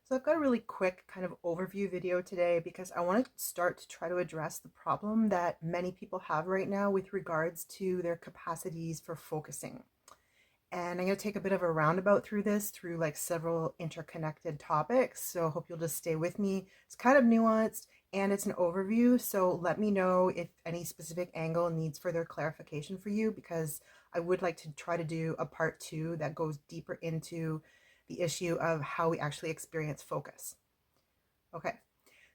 So I've got a really quick kind of overview video today because I want to start to try to address the problem that many people have right now with regards to their capacities for focusing. And I'm going to take a bit of a roundabout through this, through like several interconnected topics. So I hope you'll just stay with me. It's kind of nuanced and it's an overview. So let me know if any specific angle needs further clarification for you, because I would like to try to do a part two that goes deeper into the issue of how we actually experience focus. Okay,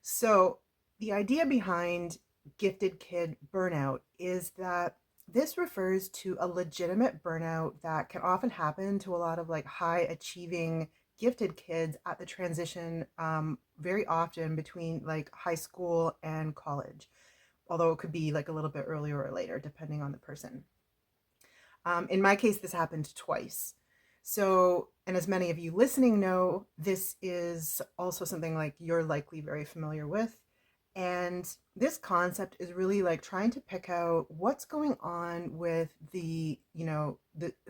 so the idea behind gifted kid burnout is that this refers to a legitimate burnout that can often happen to a lot of like high achieving gifted kids at the transition, very often between like high school and college, although it could be like a little bit earlier or later depending on the person. In my case, this happened twice. So, and as many of you listening know, this is also something like you're likely very familiar with. And this concept is really like trying to pick out what's going on with the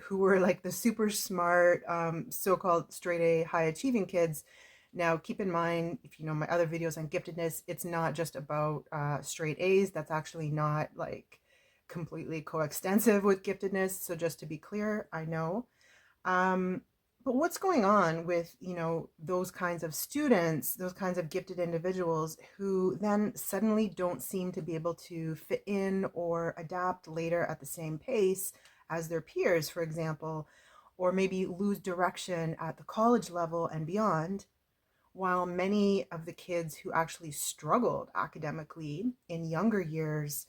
who were like the super smart, so-called straight A high achieving kids. Now, keep in mind, if you know my other videos on giftedness, it's not just about straight A's. That's actually not like completely coextensive with giftedness. So just to be clear, I know. Um, but what's going on with, those kinds of students, those kinds of gifted individuals who then suddenly don't seem to be able to fit in or adapt later at the same pace as their peers, for example, or maybe lose direction at the college level and beyond, while many of the kids who actually struggled academically in younger years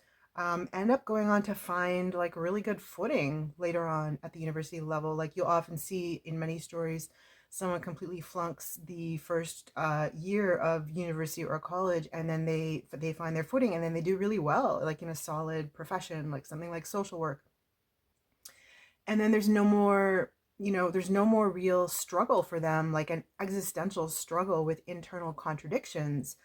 end up going on to find like really good footing later on at the university level. Like you'll often see in many stories, someone completely flunks the first year of university or college, and then they find their footing, and then they do really well, like in a solid profession, like something like social work. And then there's no more real struggle for them, like an existential struggle with internal contradictions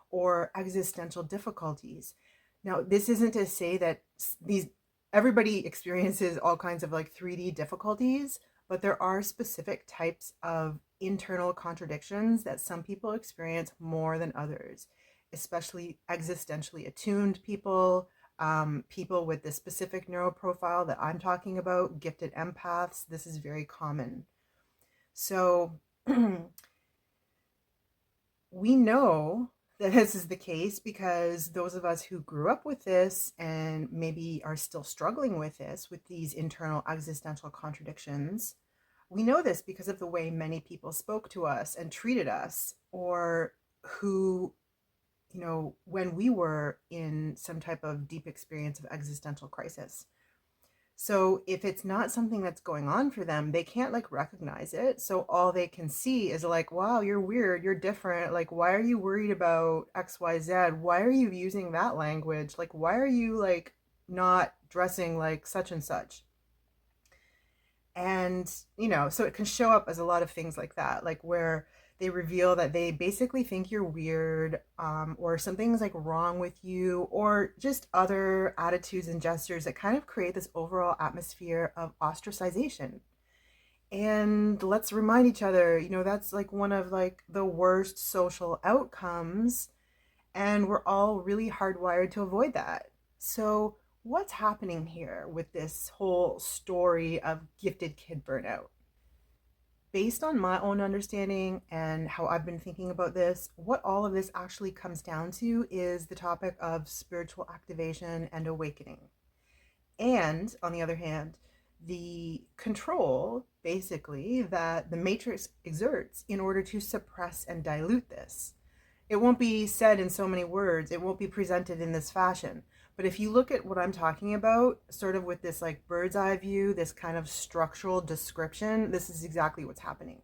or existential difficulties. Now, this isn't to say that these everybody experiences all kinds of like 3D difficulties, but there are specific types of internal contradictions that some people experience more than others, especially existentially attuned people, people with the specific neuroprofile that I'm talking about, gifted empaths. This is very common. So we know that this is the case because those of us who grew up with this and maybe are still struggling with this, with these internal existential contradictions, we know this because of the way many people spoke to us and treated us, or who, when we were in some type of deep experience of existential crisis. So if it's not something that's going on for them, they can't like recognize it. So all they can see is like, wow, you're weird, you're different. Like, why are you worried about XYZ? Why are you using that language? Like, why are you like not dressing like such and such? And, so it can show up as a lot of things like that, like where they reveal that they basically think you're weird, or something's like wrong with you, or just other attitudes and gestures that kind of create this overall atmosphere of ostracization. And let's remind each other, that's like one of like the worst social outcomes, and we're all really hardwired to avoid that. So what's happening here with this whole story of gifted kid burnout? Based on my own understanding and how I've been thinking about this, what all of this actually comes down to is the topic of spiritual activation and awakening. And on the other hand, the control, basically, that the matrix exerts in order to suppress and dilute this. It won't be said in so many words, it won't be presented in this fashion. But if you look at what I'm talking about, sort of with this like bird's eye view, this kind of structural description, this is exactly what's happening.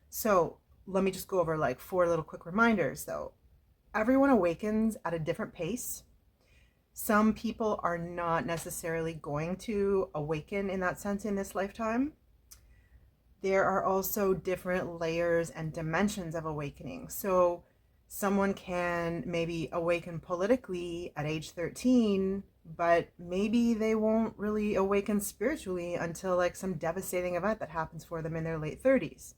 So let me just go over like four little quick reminders though. Everyone awakens at a different pace. Some people are not necessarily going to awaken in that sense in this lifetime. There are also different layers and dimensions of awakening. So someone can maybe awaken politically at age 13, but maybe they won't really awaken spiritually until like some devastating event that happens for them in their late 30s.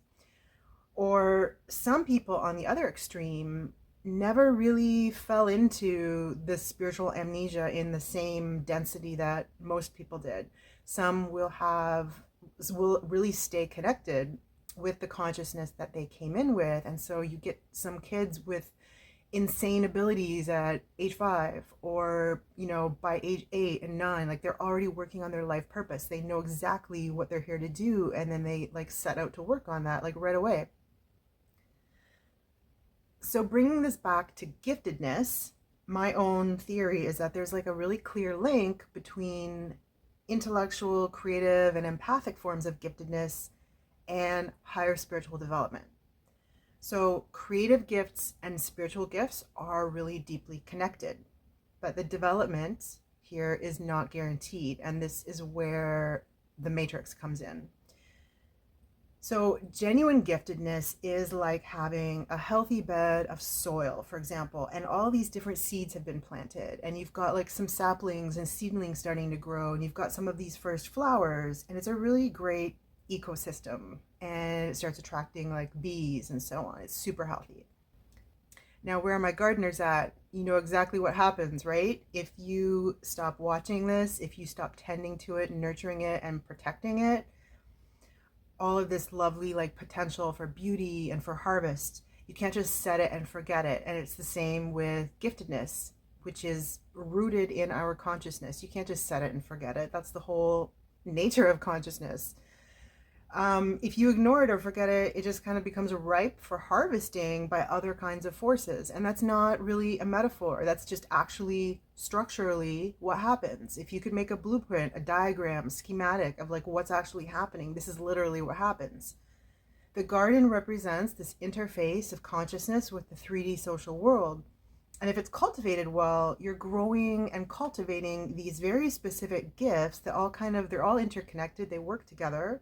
Or some people on the other extreme never really fell into the spiritual amnesia in the same density that most people did. Some will really stay connected with the consciousness that they came in with. And so you get some kids with insane abilities at age 5, or by age 8 and 9, like they're already working on their life purpose. They know exactly what they're here to do, and then they like set out to work on that like right away. So bringing this back to giftedness, my own theory is that there's like a really clear link between intellectual, creative, and empathic forms of giftedness and higher spiritual development. So creative gifts and spiritual gifts are really deeply connected, but the development here is not guaranteed, and this is where the matrix comes in. So genuine giftedness is like having a healthy bed of soil, for example, and all these different seeds have been planted, and you've got like some saplings and seedlings starting to grow, and you've got some of these first flowers, and it's a really great ecosystem, and it starts attracting like bees and so on. It's super healthy. Now, where are my gardeners at? You know exactly what happens, right? If you stop watching this, if you stop tending to it, nurturing it, and protecting it, all of this lovely like potential for beauty and for harvest, you can't just set it and forget it. And it's the same with giftedness, which is rooted in our consciousness. You can't just set it and forget it. That's the whole nature of consciousness. If you ignore it or forget it, it just kind of becomes ripe for harvesting by other kinds of forces. And that's not really a metaphor. That's just actually structurally what happens. If you could make a blueprint, a diagram, schematic of like what's actually happening, this is literally what happens. The garden represents this interface of consciousness with the 3D social world. And if it's cultivated well, you're growing and cultivating these very specific gifts that they're all interconnected, they work together,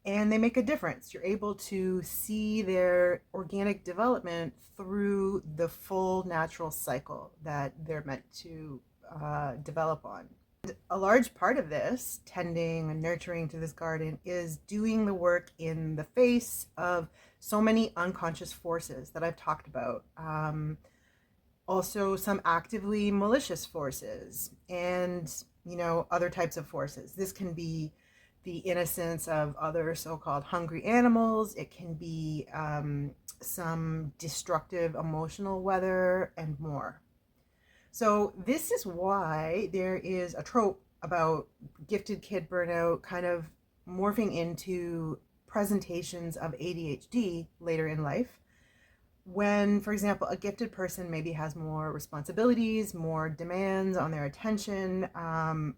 and they make a difference. You're able to see their organic development through the full natural cycle that they're meant to develop on. A large part of this, tending and nurturing to this garden, is doing the work in the face of so many unconscious forces that I've talked about. Also some actively malicious forces and, other types of forces. This can be the innocence of other so-called hungry animals. It can be some destructive emotional weather and more. So this is why there is a trope about gifted kid burnout kind of morphing into presentations of ADHD later in life. When, for example, a gifted person maybe has more responsibilities, more demands on their attention,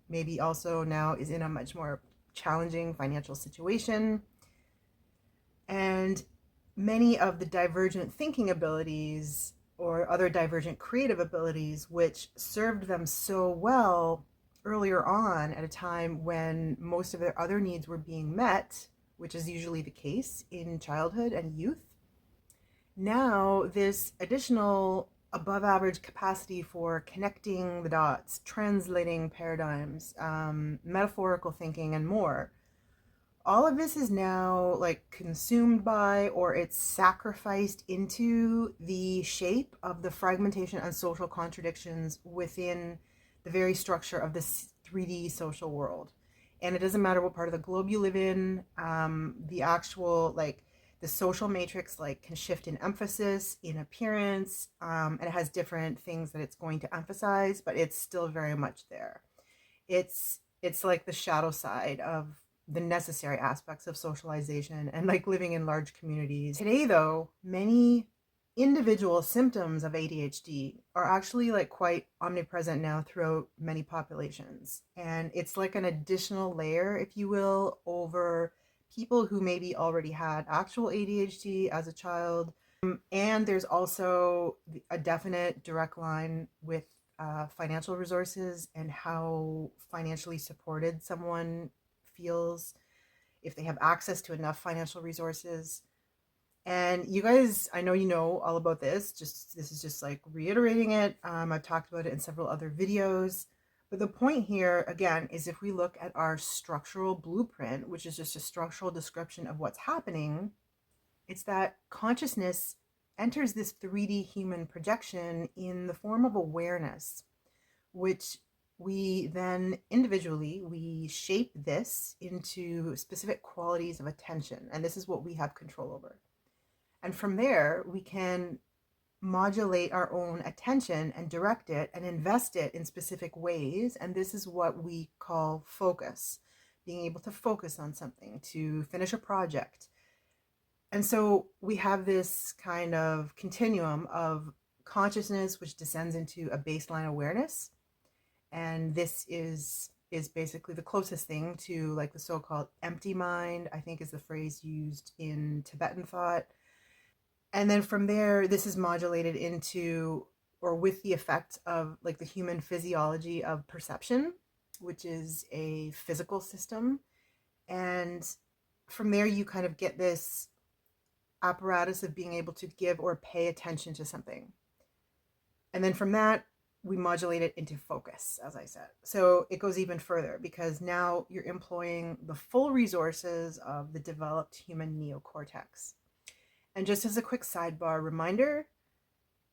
maybe also now is in a much more challenging financial situation, and many of the divergent thinking abilities or other divergent creative abilities which served them so well earlier on at a time when most of their other needs were being met, which is usually the case in childhood and youth. Now this additional above average capacity for connecting the dots, translating paradigms, metaphorical thinking, and more. All of this is now like consumed by, or it's sacrificed into the shape of the fragmentation and social contradictions within the very structure of this 3D social world. And it doesn't matter what part of the globe you live in, the actual the social matrix can shift in emphasis, in appearance, and it has different things that it's going to emphasize, but it's still very much there. It's like the shadow side of the necessary aspects of socialization and living in large communities. Today though, many individual symptoms of ADHD are actually quite omnipresent now throughout many populations. And it's like an additional layer, if you will, over people who maybe already had actual ADHD as a child. And there's also a definite direct line with financial resources and how financially supported someone feels if they have access to enough financial resources. And you guys, I know you know all about this. This is just reiterating it. I've talked about it in several other videos. But the point here, again, is if we look at our structural blueprint, which is just a structural description of what's happening, It's that consciousness enters this 3D human projection in the form of awareness, which we then individually we shape this into specific qualities of attention, and this is what we have control over. And from there we can modulate our own attention and direct it and invest it in specific ways, and this is what we call focus, being able to focus on something, to finish a project. And so we have this kind of continuum of consciousness which descends into a baseline awareness, and this is basically the closest thing to like the so-called empty mind, I think is the phrase used in Tibetan thought. And then from there, this is modulated into or with the effect of like the human physiology of perception, which is a physical system. And from there, you kind of get this apparatus of being able to give or pay attention to something. And then from that, we modulate it into focus, as I said. So it goes even further because now you're employing the full resources of the developed human neocortex. And just as a quick sidebar reminder,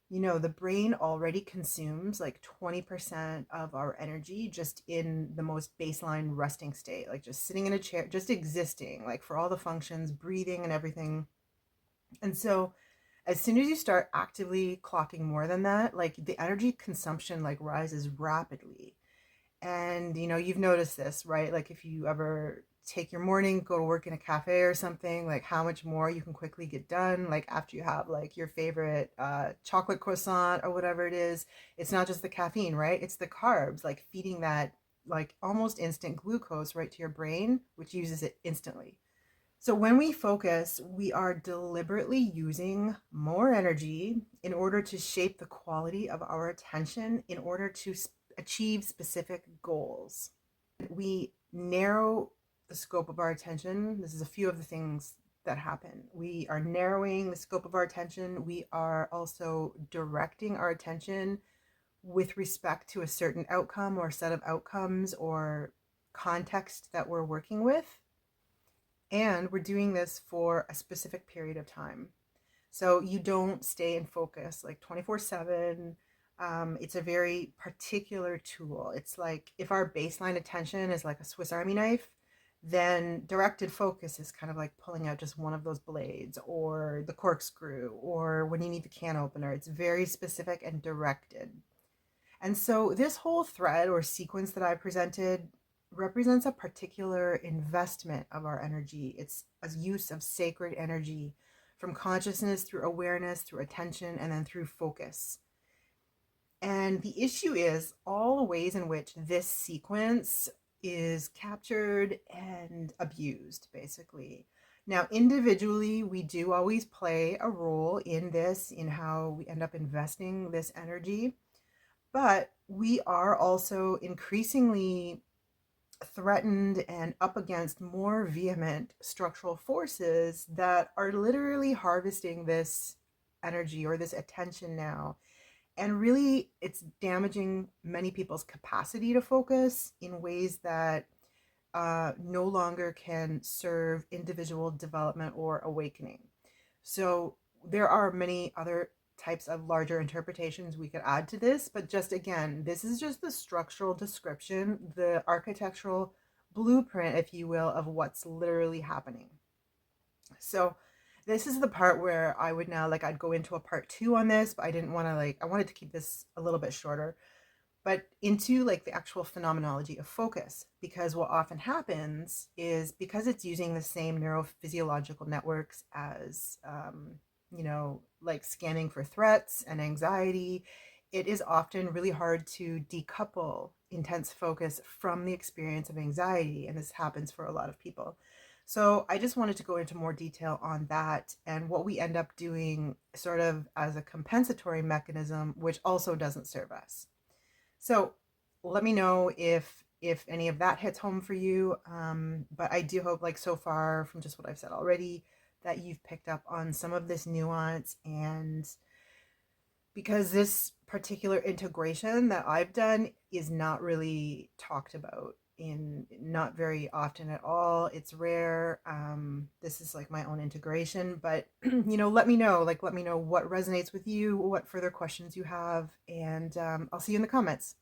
the brain already consumes like 20% of our energy just in the most baseline resting state, like just sitting in a chair, just existing, like for all the functions, breathing and everything. And so as soon as you start actively clocking more than that, like the energy consumption like rises rapidly. And you've noticed this, right? Like if you ever take your morning, go to work in a cafe or something, like how much more you can quickly get done, like after you have like your favorite chocolate croissant or whatever it is. It's not just the caffeine, right? It's the carbs, like feeding that like almost instant glucose right to your brain, which uses it instantly. So when we focus, we are deliberately using more energy in order to shape the quality of our attention in order to achieve specific goals. We narrow the scope of our attention. This is a few of the things that happen. We are narrowing the scope of our attention. We are also directing our attention with respect to a certain outcome or set of outcomes or context that we're working with. And we're doing this for a specific period of time. So you don't stay in focus like 24/7. It's a very particular tool. It's like if our baseline attention is like a Swiss Army knife, then directed focus is kind of like pulling out just one of those blades or the corkscrew or when you need the can opener. It's very specific and directed. And so this whole thread or sequence that I presented represents a particular investment of our energy. It's a use of sacred energy from consciousness through awareness, through attention, and then through focus. And the issue is all the ways in which this sequence is captured and abused, basically. Now, individually, we do always play a role in this, in how we end up investing this energy. But we are also increasingly threatened and up against more vehement structural forces that are literally harvesting this energy or this attention now. And really, it's damaging many people's capacity to focus in ways that no longer can serve individual development or awakening. So there are many other types of larger interpretations we could add to this, but just again, this is just the structural description, the architectural blueprint, if you will, of what's literally happening. So this is the part where I would now I'd go into a part 2 on this, but I didn't want to I wanted to keep this a little bit shorter, but into the actual phenomenology of focus, because what often happens is because it's using the same neurophysiological networks as scanning for threats and anxiety, it is often really hard to decouple intense focus from the experience of anxiety, and this happens for a lot of people. So I just wanted to go into more detail on that and what we end up doing sort of as a compensatory mechanism, which also doesn't serve us. So let me know if any of that hits home for you. But I do hope, so far from just what I've said already, that you've picked up on some of this nuance. And because this particular integration that I've done is not really talked about in not very often at all. It's rare. This is like my own integration, but let me know. Let me know what resonates with you, what further questions you have, and I'll see you in the comments.